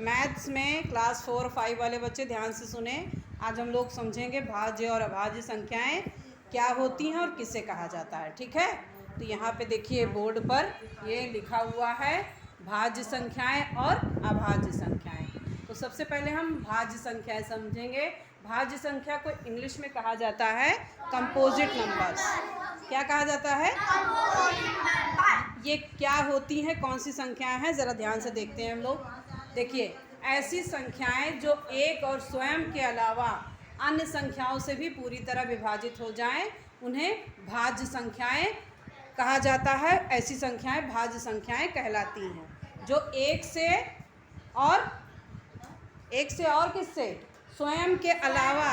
Maths में class 4 और 5 वाले बच्चे ध्यान से सुने। आज हम लोग समझेंगे भाज्य और अभाज्य संख्याएं क्या होती हैं और किसे कहा जाता है। ठीक है, तो यहाँ पे देखिए बोर्ड पर ये लिखा हुआ है भाज्य संख्याएं और अभाज्य संख्याएं। तो सबसे पहले हम भाज्य संख्याएं समझेंगे। भाज्य संख्या को इंग्लिश में कहा जाता है कंपोजिट नंबर्स। क्या कहा जाता है? ये क्या होती हैं, कौन सी संख्याएं हैं, ज़रा ध्यान से देखते हैं हम लोग। देखिए, ऐसी संख्याएं जो एक और स्वयं के अलावा अन्य संख्याओं से भी पूरी तरह विभाजित हो जाएं, उन्हें भाज्य संख्याएं कहा जाता है। ऐसी संख्याएं भाज्य संख्याएं कहलाती हैं जो एक से और किससे, स्वयं के अलावा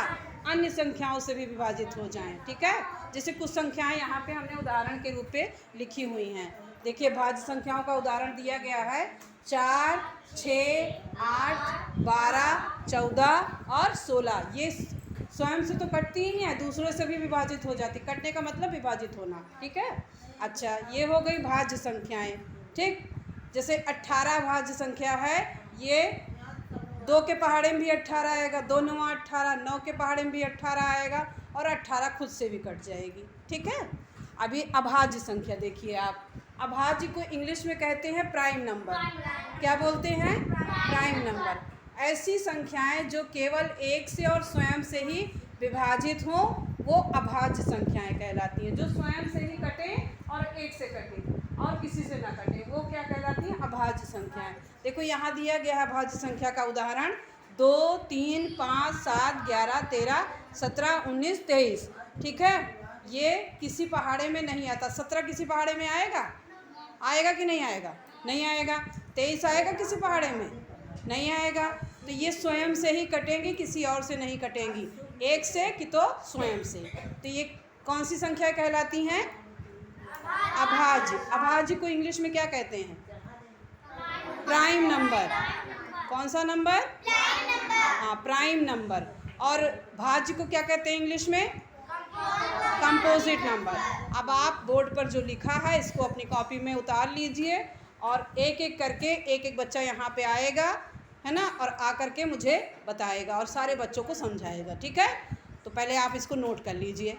अन्य संख्याओं से भी विभाजित हो जाएं। ठीक है, जैसे कुछ संख्याएं यहाँ पे हमने उदाहरण के रूप में लिखी हुई हैं। देखिए, भाज्य संख्याओं का उदाहरण दिया गया है 4, 6, 8, 12, 14 और 16। ये स्वयं से तो कटती ही है, दूसरों से भी विभाजित हो जाती। कटने का मतलब विभाजित होना। ठीक है, अच्छा, ये हो गई भाज्य संख्याएं। ठीक, जैसे 18 भाज्य संख्या है। ये 2 के पहाड़े में भी 18 आएगा, 2 9 18, 9 के पहाड़े में भी 18 आएगा और 18 खुद से भी कट जाएगी। ठीक है, अभी अभाज्य संख्या देखिए आप। अभाज्य को इंग्लिश में कहते हैं प्राइम नंबर। क्या बोलते हैं? Prime number. ऐसी संख्याएं जो केवल एक से और स्वयं से ही विभाजित हों, वो अभाज्य संख्याएं कहलाती हैं। जो स्वयं से ही कटे और एक से कटे और किसी से ना कटे, वो क्या कहलाती हैं? अभाज्य संख्याएं। देखो, यहाँ दिया गया है अभाज्य संख्या का उदाहरण 2, 3, 5, 7, 11, 13, 17, 19, 23। ठीक है, ये किसी पहाड़े में नहीं आता। 17 किसी पहाड़े में आएगा? आएगा कि नहीं आएगा? नहीं आएगा। 23 आएगा किसी पहाड़े में? नहीं आएगा। तो ये स्वयं से ही कटेंगी, किसी और से नहीं कटेंगी। एक से कि तो स्वयं से। तो ये कौन सी संख्या कहलाती हैं? अभाज्य। अभाज्य को इंग्लिश में क्या कहते हैं? Prime number. कौन सा नंबर? हाँ, प्राइम नंबर। और भाज्य को क्या कहते हैं इंग्लिश में? Composite number. अब आप बोर्ड पर जो लिखा है इसको अपनी कॉपी में उतार लीजिए और एक एक करके एक बच्चा यहाँ पे आएगा, है ना, और आकर के मुझे बताएगा और सारे बच्चों को समझाएगा। ठीक है, तो पहले आप इसको नोट कर लीजिए।